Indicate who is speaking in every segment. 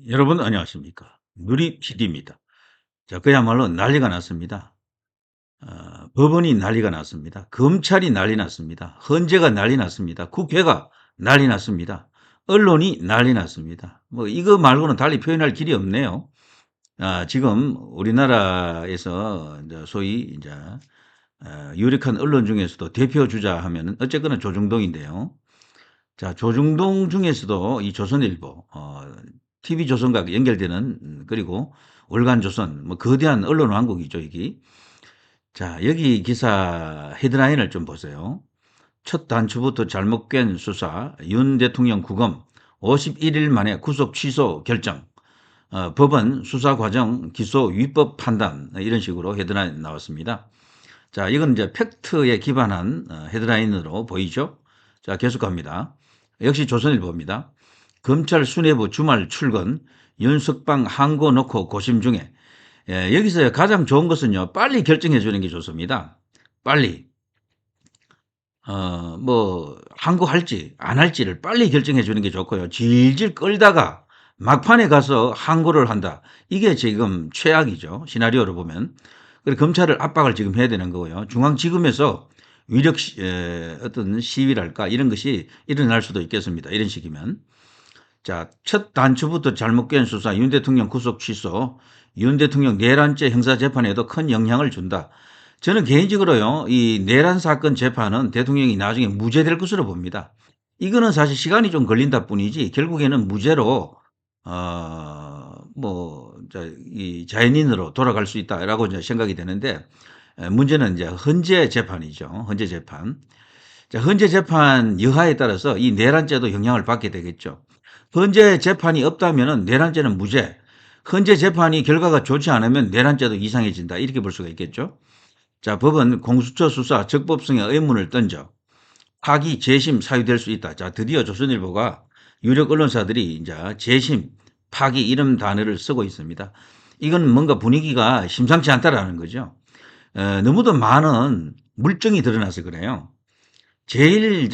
Speaker 1: 여러분 안녕하십니까. 누리 PD입니다. 자, 그야말로 난리가 났습니다. 법원이 난리가 났습니다. 검찰이 난리 났습니다. 헌재가 난리 났습니다. 국회가 난리 났습니다. 언론이 난리 났습니다. 뭐 이거 말고는 달리 표현할 길이 없네요. 지금 우리나라에서 이제 소위 이제 유력한 언론 중에서도 대표 주자 하면은 어쨌거나 조중동인데요. 자, 조중동 중에서도 이 조선일보, TV조선과 연결되는, 그리고 월간조선, 뭐, 거대한 언론 왕국이죠, 이게. 자, 여기 기사 헤드라인을 좀 보세요. 첫 단추부터 잘못 깬 수사, 윤 대통령 구검, 51일 만에 구속 취소 결정, 법원 수사 과정 기소 위법 판단, 이런 식으로 헤드라인 나왔습니다. 자, 이건 이제 팩트에 기반한 헤드라인으로 보이죠? 자, 계속합니다. 역시 조선일보입니다. 검찰 수뇌부 주말 출근, 윤석방 항고 놓고 고심 중에. 여기서 가장 좋은 것은요, 빨리 결정해 주는 게 좋습니다. 빨리. 뭐, 항고할지, 안 할지를 빨리 결정해 주는 게 좋고요. 질질 끌다가 막판에 가서 항고를 한다. 이게 지금 최악이죠. 시나리오로 보면. 그리고 검찰을 압박을 지금 해야 되는 거고요. 중앙지검에서 위력 어떤 시위랄까 이런 것이 일어날 수도 있겠습니다. 이런 식이면. 자, 첫 단추부터 잘못 깬 수사, 윤 대통령 구속 취소, 윤 대통령 내란죄 형사재판에도 큰 영향을 준다. 저는 개인적으로요, 이 내란 사건 재판은 대통령이 나중에 무죄될 것으로 봅니다. 이거는 사실 시간이 좀 걸린다 뿐이지, 결국에는 무죄로, 이 자연인으로 돌아갈 수 있다라고 이제 생각이 되는데, 문제는 이제 헌재 재판이죠. 헌재 재판. 자, 헌재 재판 여하에 따라서 이 내란죄도 영향을 받게 되겠죠. 헌재 재판이 없다면 내란죄는 무죄, 헌재 재판이 결과가 좋지 않으면 내란죄도 이상해진다. 이렇게 볼 수가 있겠죠. 자, 법은 공수처 수사 적법성의 의문을 던져 파기 재심 사유될 수 있다. 자, 드디어 조선일보가 유력 언론사들이 이제 재심, 파기 이런 단어를 쓰고 있습니다. 이건 뭔가 분위기가 심상치 않다라는 거죠. 너무도 많은 물증이 드러나서 그래요. 제일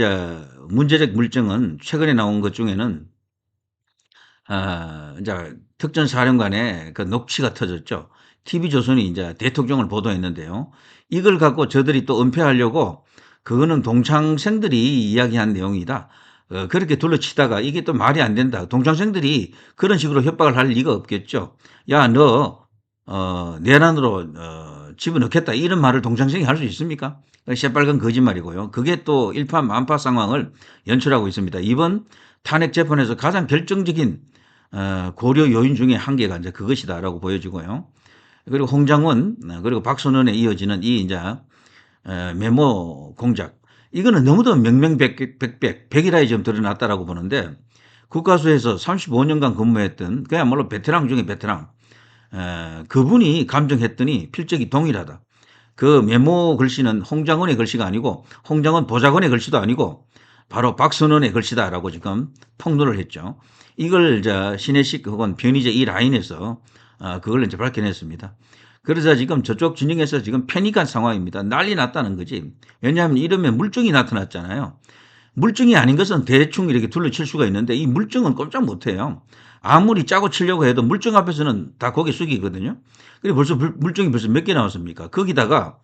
Speaker 1: 문제적 물증은 최근에 나온 것 중에는 이제 특전사령관의 그 녹취가 터졌죠. TV조선이 이제 대통령을 보도했는데요. 이걸 갖고 저들이 또 은폐하려고 그거는 동창생들이 이야기한 내용이다. 그렇게 둘러치다가 이게 또 말이 안 된다. 동창생들이 그런 식으로 협박을 할 리가 없겠죠. 야, 너, 내란으로, 집어넣겠다. 이런 말을 동창생이 할 수 있습니까? 새빨간 거짓말이고요. 그게 또 일파만파 상황을 연출하고 있습니다. 이번 탄핵 재판에서 가장 결정적인 고려 요인 중에 한 개가 이제 그것이다라고 보여지고요. 그리고 홍장원 그리고 박선원에 이어지는 이 이제 메모 공작, 이거는 너무도 명명백백 백일하에 좀 드러났다라고 보는데, 국가수에서 35년간 근무했던 그야말로 베테랑 중에 베테랑, 그분이 감정했더니 필적이 동일하다. 그 메모 글씨는 홍장원의 글씨가 아니고 홍장원 보좌관의 글씨도 아니고 바로 박선원의 글씨다라고 지금 폭로를 했죠. 이걸 이제 신혜식 혹은 변희재 이 라인에서 그걸 이제 밝혀냈습니다. 그러자 지금 저쪽 진영에서 지금 패닉한 상황입니다. 난리 났다는 거지. 왜냐하면 이러면 물증이 나타났잖아요. 물증이 아닌 것은 대충 이렇게 둘러칠 수가 있는데 이 물증은 꼼짝 못해요. 아무리 짜고 치려고 해도 물증 앞에서는 다 고개 숙이거든요. 그리고 벌써 물증이 벌써 몇 개 나왔습니까? 거기다가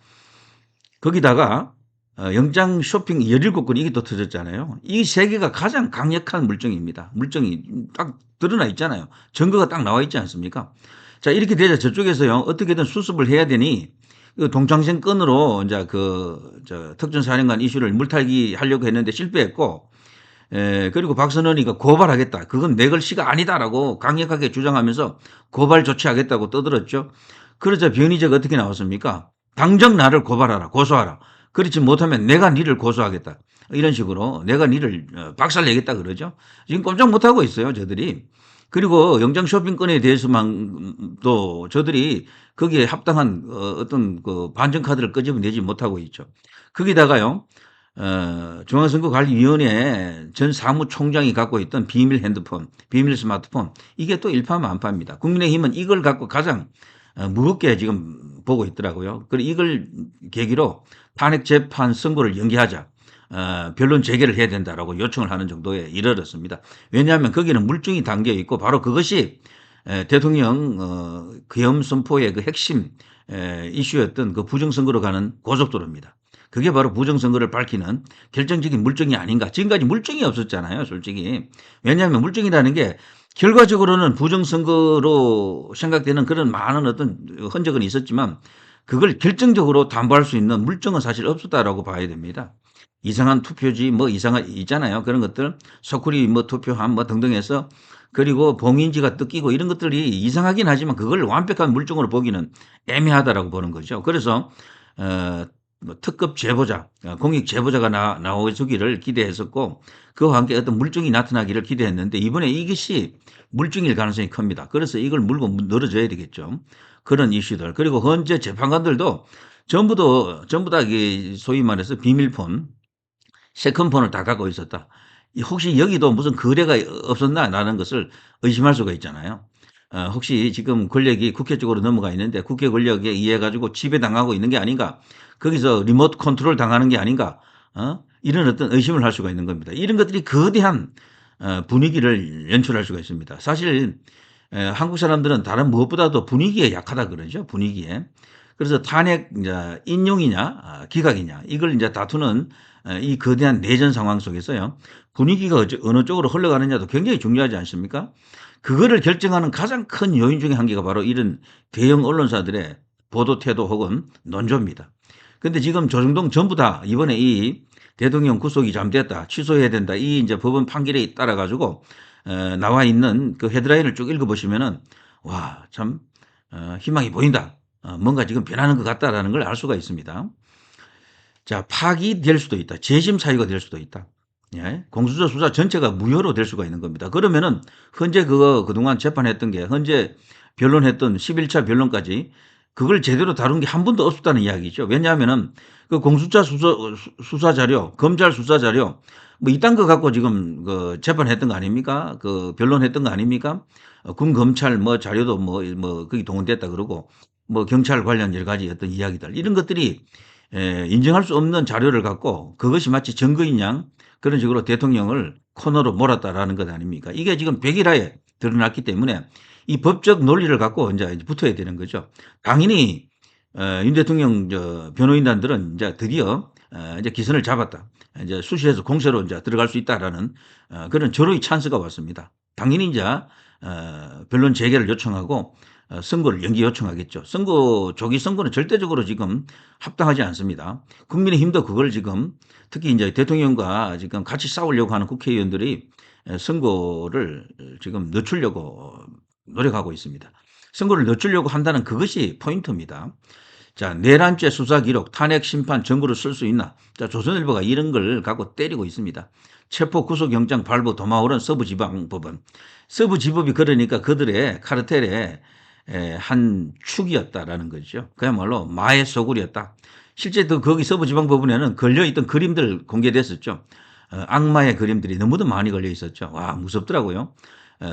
Speaker 1: 영장 쇼핑 17건 이게 또 터졌잖아요. 이 세 개가 가장 강력한 물증입니다. 물증이 딱 드러나 있잖아요. 증거가 딱 나와 있지 않습니까? 자, 이렇게 되자 저쪽에서요, 어떻게든 수습을 해야 되니, 그 동창생 건으로 이제 특전사령관 이슈를 물타기 하려고 했는데 실패했고, 그리고 박선원이가 고발하겠다. 그건 내 글씨가 아니다라고 강력하게 주장하면서 고발 조치하겠다고 떠들었죠. 그러자 변희재가 어떻게 나왔습니까? 당장 나를 고발하라, 고소하라. 그렇지 못하면 내가 니를 고소하겠다. 이런 식으로 내가 니를 박살내겠다 그러죠. 지금 꼼짝 못하고 있어요, 저들이. 그리고 영장 쇼핑건에 대해서만도 저들이 거기에 합당한 어떤 그 반전 카드를 끄집어내지 못하고 있죠. 거기다가요, 중앙선거관리위원회 전 사무총장이 갖고 있던 비밀 핸드폰, 비밀 스마트폰, 이게 또 일파만파입니다. 국민의힘은 이걸 갖고 가장 무겁게 지금 보고 있더라고요. 그리고 이걸 계기로 탄핵 재판 선고를 연기하자. 변론 재개를 해야 된다라고 요청을 하는 정도에 이르렀습니다. 왜냐하면 거기는 물증이 담겨 있고 바로 그것이 대통령 계엄 선포의 그 핵심 이슈였던 그 부정선거로 가는 고속도로입니다. 그게 바로 부정선거를 밝히는 결정적인 물증이 아닌가. 지금까지 물증이 없었잖아요, 솔직히. 왜냐하면 물증이라는 게 결과적으로는 부정선거로 생각되는 그런 많은 어떤 흔적은 있었지만 그걸 결정적으로 담보할 수 있는 물증은 사실 없었다라고 봐야 됩니다. 이상한 투표지 뭐 이상한 있잖아요. 그런 것들 소쿠리 뭐 투표함 뭐 등등 해서 그리고 봉인지가 뜯기고 이런 것들이 이상하긴 하지만 그걸 완벽한 물증으로 보기는 애매하다라고 보는 거죠. 그래서 뭐 특급 제보자, 공익 제보자가 나오기를 기대했었고 그와 함께 어떤 물증이 나타나기를 기대했는데 이번에 이것이 물증일 가능성이 큽니다. 그래서 이걸 물고 늘어져야 되겠죠. 그런 이슈들 그리고 현재 재판관들도 전부 다 소위 말해서 비밀폰, 세컨폰을 다 갖고 있었다. 혹시 여기도 무슨 거래가 없었나라는 것을 의심할 수가 있잖아요. 혹시 지금 권력이 국회 쪽으로 넘어가 있는데 국회 권력에 의해 가지고 지배당하고 있는 게 아닌가? 거기서 리모트 컨트롤 당하는 게 아닌가? 이런 어떤 의심을 할 수가 있는 겁니다. 이런 것들이 거대한 분위기를 연출할 수가 있습니다. 사실 한국 사람들은 다른 무엇보다도 분위기에 약하다 그러죠. 분위기에. 그래서 탄핵 이제 인용이냐 기각이냐 이걸 이제 다투는 이 거대한 내전 상황 속에서요. 분위기가 어느 쪽으로 흘러가느냐도 굉장히 중요하지 않습니까? 그거를 결정하는 가장 큰 요인 중에 한 개가 바로 이런 대형 언론사들의 보도 태도 혹은 논조입니다. 근데 지금 조중동 전부 다 이번에 이 대통령 구속이 잠됐다, 취소해야 된다, 이 이제 법원 판결에 따라 가지고 나와 있는 그 헤드라인을 쭉 읽어보시면은 와, 참 희망이 보인다. 뭔가 지금 변하는 것 같다라는 걸 알 수가 있습니다. 자, 파기될 수도 있다. 재심 사유가 될 수도 있다. 예? 공수처 수사 전체가 무효로 될 수가 있는 겁니다. 그러면은 현재 그동안 재판했던 게 현재 변론했던 11차 변론까지 그걸 제대로 다룬 게 한 번도 없었다는 이야기죠. 왜냐하면은 그 공수처 수사 자료, 검찰 수사 자료 뭐 이딴 거 갖고 지금 그 재판했던 거 아닙니까? 그 변론했던 거 아닙니까? 군 검찰 뭐 자료도 거기 동원됐다 그러고 뭐 경찰 관련 여러 가지 어떤 이야기들 이런 것들이 인정할 수 없는 자료를 갖고 그것이 마치 증거인 양 그런 식으로 대통령을 코너로 몰았다라는 것 아닙니까? 이게 지금 백일하에 드러났기 때문에 이 법적 논리를 갖고 이제 붙어야 되는 거죠. 당연히 윤 대통령 변호인단들은 이제 드디어 이제 기선을 잡았다. 이제 수시에서 공세로 이제 들어갈 수 있다라는 그런 절호의 찬스가 왔습니다. 당연히 이제 변론 재개를 요청하고 선거를 연기 요청하겠죠. 조기 선거는 절대적으로 지금 합당하지 않습니다. 국민의힘도 그걸 지금 특히 이제 대통령과 지금 같이 싸우려고 하는 국회의원들이 선거를 지금 늦추려고 노력하고 있습니다. 선거를 늦추려고 한다는 그것이 포인트입니다. 자, 내란죄 수사 기록, 탄핵 심판 정보를 쓸 수 있나? 자, 조선일보가 이런 걸 갖고 때리고 있습니다. 체포 구속영장 발부 도마오른 서부지방법원. 서부지법이 그러니까 그들의 카르텔의 한 축이었다라는 거죠. 그야말로 마의 소굴이었다. 실제 또 거기 서부지방법원에는 걸려있던 그림들 공개됐었죠. 악마의 그림들이 너무도 많이 걸려 있었죠. 와, 무섭더라고요.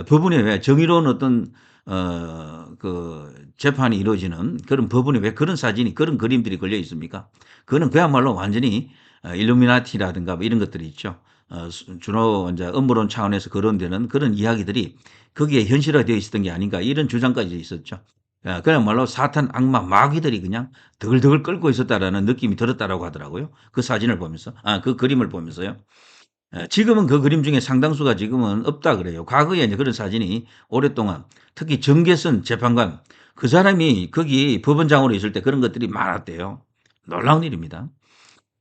Speaker 1: 법원에 왜 정의로운 어떤 그 재판이 이루어지는 그런 법원에 왜 그런 사진이 그런 그림들이 걸려 있습니까? 그거는 그야말로 완전히 일루미나티라든가 뭐 이런 것들이 있죠. 주로 이제 음모론 차원에서 거론되는 그런 이야기들이 거기에 현실화되어 있었던 게 아닌가 이런 주장까지 있었죠. 그야말로 사탄 악마 마귀들이 그냥 덜덜 끓고 있었다라는 느낌이 들었다라고 하더라고요. 그 사진을 보면서 그 그림을 보면서요. 지금은 그 그림 중에 상당수가 지금은 없다 그래요. 과거에 이제 그런 사진이 오랫동안 특히 정계선 재판관 그 사람이 거기 법원장으로 있을 때 그런 것들이 많았대요. 놀라운 일입니다.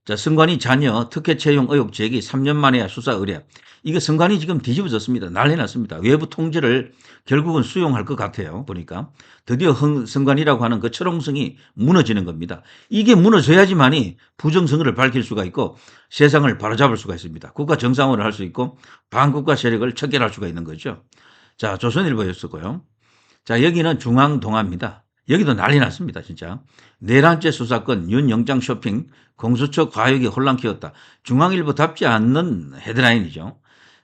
Speaker 1: 자, 선관위 자녀 특혜 채용 의혹 제기 3년 만에 수사 의뢰. 이거 선관위 지금 뒤집어졌습니다. 난리 났습니다. 외부 통제를 결국은 수용할 것 같아요. 보니까 드디어 선관위라고 하는 그 철옹성이 무너지는 겁니다. 이게 무너져야지만이 부정선거를 밝힐 수가 있고 세상을 바로잡을 수가 있습니다. 국가 정상화를 할 수 있고 반국가 세력을 척결할 수가 있는 거죠. 자, 조선일보였었고요. 자, 여기는 중앙동아입니다. 여기도 난리 났습니다. 진짜. 내란죄 수사권 윤 영장 쇼핑 공수처 과욕이 혼란 키웠다. 중앙일보답지 않는 헤드라인이죠.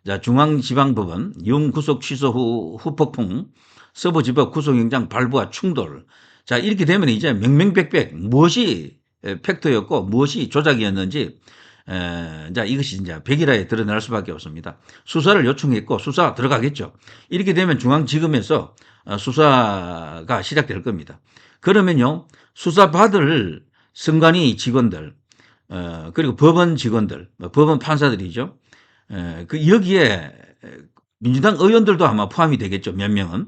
Speaker 1: 자, 중앙지방법원 윤 구속 취소 후 후폭풍 서부지법 구속영장 발부와 충돌. 자, 이렇게 되면 이제 명명백백 무엇이 팩트였고 무엇이 조작이었는지 이제 이것이 이제 백일화에 드러날 수밖에 없습니다. 수사를 요청했고 수사 들어가겠죠. 이렇게 되면 중앙지검에서 수사가 시작될 겁니다. 그러면요, 수사받을 선관위 직원들, 그리고 법원 직원들, 법원 판사들이죠. 여기에 민주당 의원들도 아마 포함이 되겠죠, 몇 명은.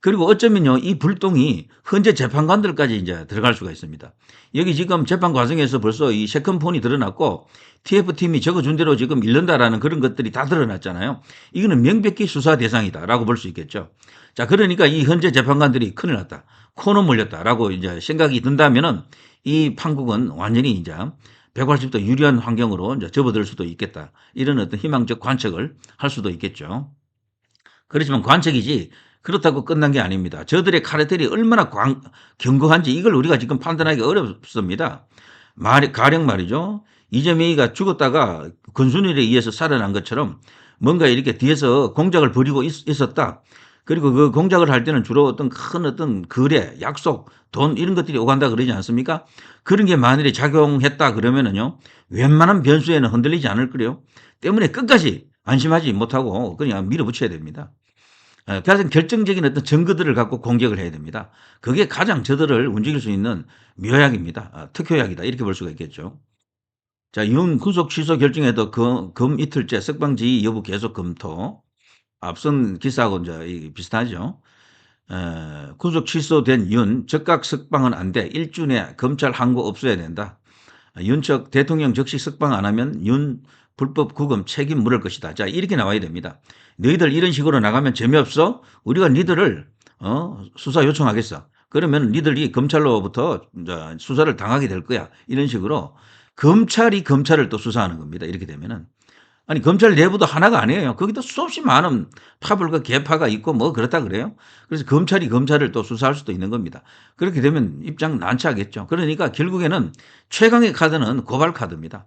Speaker 1: 그리고 어쩌면요, 이 불똥이 헌재 재판관들까지 이제 들어갈 수가 있습니다. 여기 지금 재판 과정에서 벌써 이 세컨폰이 드러났고, TF팀이 적어준 대로 지금 잃는다라는 그런 것들이 다 드러났잖아요. 이거는 명백히 수사 대상이다라고 볼 수 있겠죠. 자, 그러니까 이 헌재 재판관들이 큰일 났다, 코너 몰렸다라고 이제 생각이 든다면은 이 판국은 완전히 이제 180도 유리한 환경으로 이제 접어들 수도 있겠다. 이런 어떤 희망적 관측을 할 수도 있겠죠. 그렇지만 관측이지 그렇다고 끝난 게 아닙니다. 저들의 카르텔이 얼마나 견고한지 이걸 우리가 지금 판단하기 어렵습니다. 가령 말이죠. 이재명이가 죽었다가 권순일에 의해서 살아난 것처럼 뭔가 이렇게 뒤에서 공작을 벌이고 있었다. 그리고 그 공작을 할 때는 주로 어떤 큰 어떤 거래, 약속, 돈 이런 것들이 오간다 그러지 않습니까? 그런 게 만일에 작용했다 그러면은요, 웬만한 변수에는 흔들리지 않을 거래요. 때문에 끝까지 안심하지 못하고 그냥 밀어붙여야 됩니다. 가장 결정적인 어떤 증거들을 갖고 공격을 해야 됩니다. 그게 가장 저들을 움직일 수 있는 묘약입니다. 특효약이다. 이렇게 볼 수가 있겠죠. 자, 윤 구속 취소 결정에도 금 이틀째 석방지휘 여부 계속 검토. 앞선 기사하고 이제 비슷하죠. 구속 취소된 윤 즉각 석방은 안 돼. 일주 내 검찰 항고 없어야 된다. 윤 측 대통령 즉시 석방 안 하면 윤 불법 구금 책임 물을 것이다. 자, 이렇게 나와야 됩니다. 너희들 이런 식으로 나가면 재미없어? 우리가 니들을 수사 요청하겠어. 그러면 니들이 검찰로부터 수사를 당하게 될 거야. 이런 식으로 검찰이 검찰을 또 수사하는 겁니다. 이렇게 되면은. 아니, 검찰 내부도 하나가 아니에요. 거기도 수없이 많은 파벌과 개파가 있고 뭐 그렇다 그래요. 그래서 검찰이 검찰을 또 수사할 수도 있는 겁니다. 그렇게 되면 입장 난처하겠죠. 그러니까 결국에는 최강의 카드는 고발 카드입니다.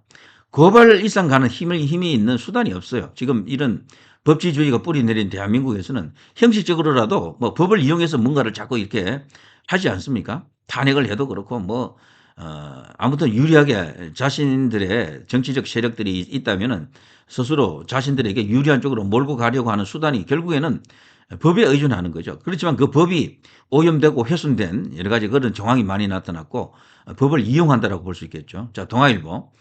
Speaker 1: 고발 이상 가는 힘이 있는 수단이 없어요. 지금 이런 법치주의가 뿌리 내린 대한민국에서는 형식적으로라도 뭐 법을 이용해서 뭔가를 자꾸 이렇게 하지 않습니까? 탄핵을 해도 그렇고 뭐 아무튼 유리하게 자신들의 정치적 세력들이 있다면은 스스로 자신들에게 유리한 쪽으로 몰고 가려고 하는 수단이 결국에는 법에 의존하는 거죠. 그렇지만 그 법이 오염되고 훼손된 여러 가지 그런 정황이 많이 나타났고 법을 이용한다라고 볼 수 있겠죠. 자, 동아일보.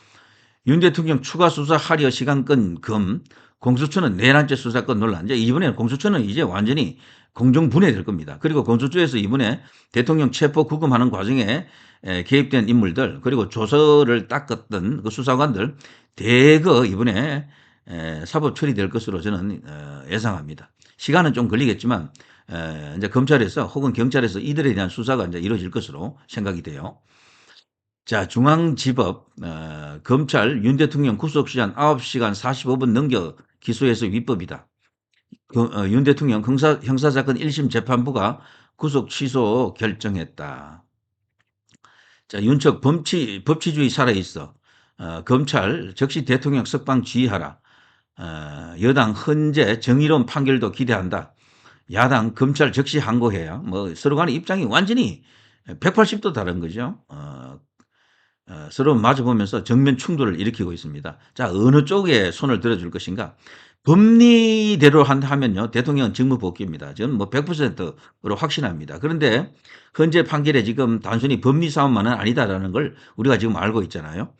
Speaker 1: 윤 대통령 추가 수사하려 시간권 금. 공수처는 내란죄 수사권 논란. 이제 이번에 공수처는 이제 완전히 공정 분해될 겁니다. 그리고 공수처에서 이번에 대통령 체포 구금하는 과정에 개입된 인물들, 그리고 조서를 닦았던 그 수사관들 대거 이번에 사법 처리될 것으로 저는 예상합니다. 시간은 좀 걸리겠지만 이제 검찰에서 혹은 경찰에서 이들에 대한 수사가 이제 이루어질 것으로 생각이 돼요. 자, 중앙지법 검찰 윤 대통령 구속시한 9시간 45분 넘겨 기소해서 위법이다. 윤 대통령 형사사건 1심 재판부가 구속 취소 결정했다. 자, 윤측 법치주의 살아있어. 검찰 즉시 대통령 석방 지휘하라. 여당 헌재 정의로운 판결도 기대한다. 야당 검찰 즉시 항고해야. 뭐 서로 간의 입장이 완전히 180도 다른 거죠. 서로 마주보면서 정면 충돌을 일으키고 있습니다. 자, 어느 쪽에 손을 들어줄 것인가? 법리대로 하면요, 대통령은 직무복귀입니다. 저는 뭐 100%로 확신합니다. 그런데 현재 판결에 지금 단순히 법리 싸움만은 아니다라는 걸 우리가 지금 알고 있잖아요.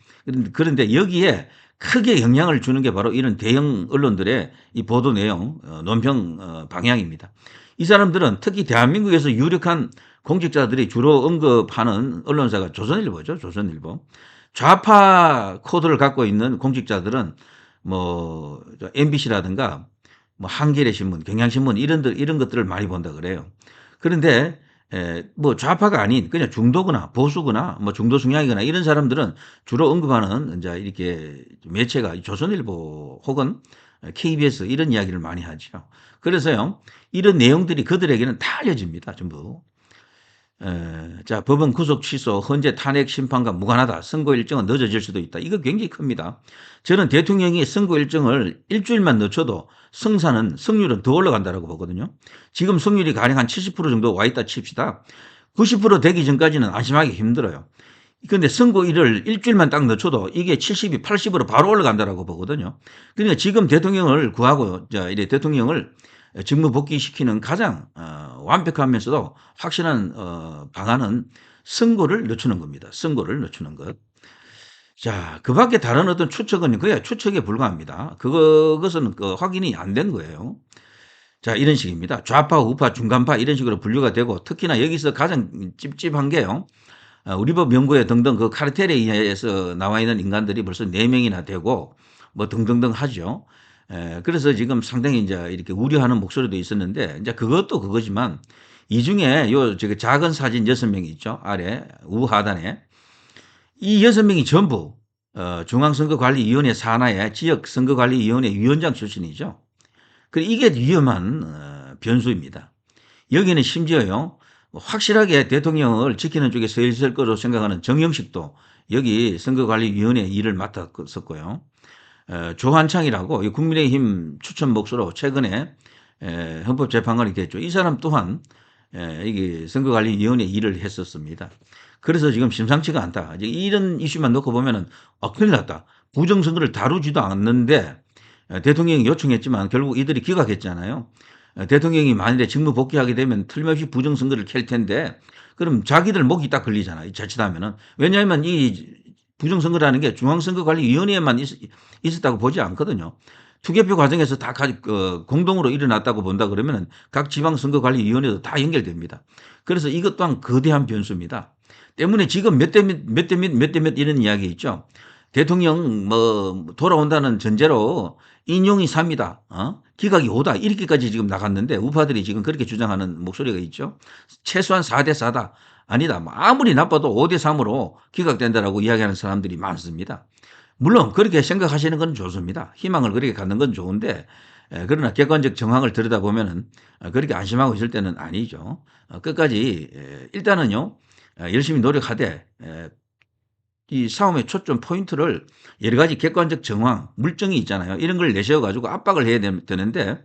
Speaker 1: 그런데 여기에 크게 영향을 주는 게 바로 이런 대형 언론들의 이 보도 내용, 논평 방향입니다. 이 사람들은 특히 대한민국에서 유력한 공직자들이 주로 언급하는 언론사가 조선일보죠. 조선일보. 좌파 코드를 갖고 있는 공직자들은 뭐 MBC라든가 뭐 한겨레 신문, 경향신문 이런 것들을 많이 본다 그래요. 그런데 뭐 좌파가 아닌 그냥 중도거나 보수거나 뭐 중도 성향이거나 이런 사람들은 주로 언급하는 이제 이렇게 매체가 조선일보 혹은 KBS 이런 이야기를 많이 하죠. 그래서요, 이런 내용들이 그들에게는 다 알려집니다. 전부. 자, 법원 구속 취소, 헌재 탄핵 심판과 무관하다. 선고 일정은 늦어질 수도 있다. 이거 굉장히 큽니다. 저는 대통령이 선고 일정을 일주일만 늦춰도 승률은 더 올라간다고 보거든요. 지금 승률이 가령 한 70% 정도 와 있다 칩시다. 90% 되기 전까지는 안심하기 힘들어요. 근데 선고일을 일주일만 딱 늦춰도 이게 70이 80으로 바로 올라간다라고 보거든요. 그러니까 지금 대통령을 구하고 이래 대통령을 직무 복귀시키는 가장 완벽하면서도 확실한 방안은 선고를 늦추는 겁니다. 선고를 늦추는 것. 자, 그 밖에 다른 어떤 추측은 그냥 추측에 불과합니다. 그것은 확인이 안 된 거예요. 자, 이런 식입니다. 좌파, 우파, 중간파 이런 식으로 분류가 되고 특히나 여기서 가장 찝찝한 게요. 우리 법 연구회 등등 그 카르텔에 의해서 나와 있는 인간들이 벌써 4명이나 되고 뭐 등등등 하죠. 그래서 지금 상당히 이제 이렇게 우려하는 목소리도 있었는데 이제 그것도 그거지만 이 중에 요 저기 작은 사진 6명이 있죠. 아래 우하단에. 이 6명이 전부 중앙선거관리위원회 산하의 지역선거관리위원회 위원장 출신이죠. 이게 위험한 변수입니다. 여기는 심지어요. 확실하게 대통령을 지키는 쪽에 서 있을 거로 생각하는 정영식도 여기 선거관리위원회 일을 맡았었고요. 조한창이라고 국민의힘 추천 목소로 최근에 헌법재판관이 됐죠. 이 사람 또한 이게 선거관리위원회 일을 했었습니다. 그래서 지금 심상치가 않다. 이제 이런 이슈만 놓고 보면은 큰일 났다. 부정선거를 다루지도 않는데 대통령이 요청했지만 결국 이들이 기각했잖아요. 대통령이 만일에 직무 복귀하게 되면 틀림없이 부정선거를 켤 텐데 그럼 자기들 목이 딱 걸리잖아요. 자칫하면은. 왜냐하면 이 부정선거라는 게 중앙선거관리위원회에만 있었다고 보지 않거든요. 투개표 과정에서 다 공동으로 일어났다고 본다 그러면 각 지방선거관리위원회도 다 연결됩니다. 그래서 이것 또한 거대한 변수입니다. 때문에 지금 몇 대 몇 이런 이야기 있죠. 대통령 뭐 돌아온다는 전제로 인용이 3이다. 기각이 5다. 이렇게까지 지금 나갔는데 우파들이 지금 그렇게 주장하는 목소리가 있죠. 최소한 4대 4다. 아니다. 뭐 아무리 나빠도 5대 3으로 기각된다라고 이야기하는 사람들이 많습니다. 물론 그렇게 생각하시는 건 좋습니다. 희망을 그렇게 갖는 건 좋은데 그러나 객관적 정황을 들여다보면은 그렇게 안심하고 있을 때는 아니죠. 끝까지 일단은요. 열심히 노력하되 이 싸움의 초점 포인트를 여러 가지 객관적 정황, 물증이 있잖아요. 이런 걸 내세워 가지고 압박을 해야 되는데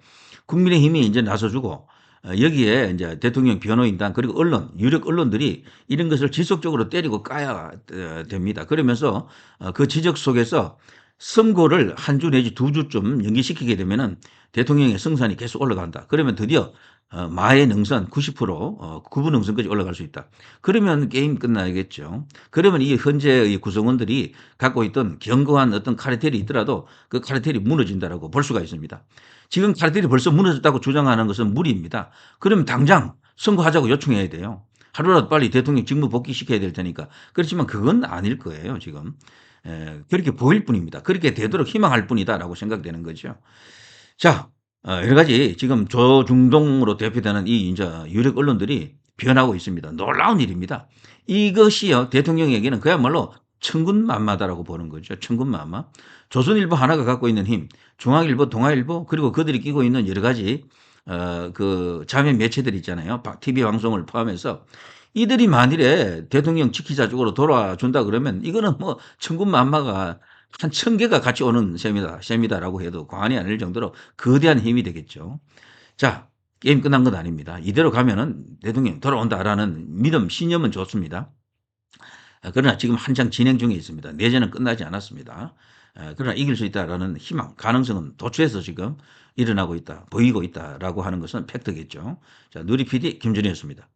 Speaker 1: 국민의힘이 이제 나서주고 여기에 이제 대통령 변호인단 그리고 언론, 유력 언론들이 이런 것을 지속적으로 때리고 까야 됩니다. 그러면서 그 지적 속에서 선고를 한 주 내지 2주쯤 연기시키게 되면은 대통령의 승산이 계속 올라간다. 그러면 드디어 마의 능선 90% 구분 능선까지 올라갈 수 있다. 그러면 게임 끝나겠죠. 그러면 이 현재의 구성원들이 갖고 있던 견고한 어떤 카르텔이 있더라도 그 카르텔이 무너진다라고 볼 수가 있습니다. 지금 카르텔이 벌써 무너졌다고 주장하는 것은 무리입니다. 그러면 당장 선거하자고 요청해야 돼요. 하루라도 빨리 대통령 직무 복귀시켜야 될 테니까. 그렇지만 그건 아닐 거예요, 지금. 그렇게 보일 뿐입니다. 그렇게 되도록 희망할 뿐이다라고 생각되는 거죠. 자, 여러 가지 지금 조중동으로 대표되는 이 이제 유력 언론들이 변하고 있습니다. 놀라운 일입니다. 이것이요, 대통령에게는 그야말로 천군만마다라고 보는 거죠. 천군만마. 조선일보 하나가 갖고 있는 힘, 중앙일보, 동아일보, 그리고 그들이 끼고 있는 여러 가지 그 자매 매체들 있잖아요. TV 방송을 포함해서 이들이 만일에 대통령 지키자 쪽으로 돌아준다 그러면 이거는 뭐 천군만마가 한 1000개가 같이 오는 셈이다라고 해도 과언이 아닐 정도로 거대한 힘이 되겠죠. 자, 게임 끝난 건 아닙니다. 이대로 가면은 대통령 돌아온다라는 믿음, 신념은 좋습니다. 그러나 지금 한창 진행 중에 있습니다. 내전은 끝나지 않았습니다. 그러나 이길 수 있다라는 희망, 가능성은 도처에서 지금 일어나고 있다, 보이고 있다라고 하는 것은 팩트겠죠. 자, 누리 PD 김준희였습니다.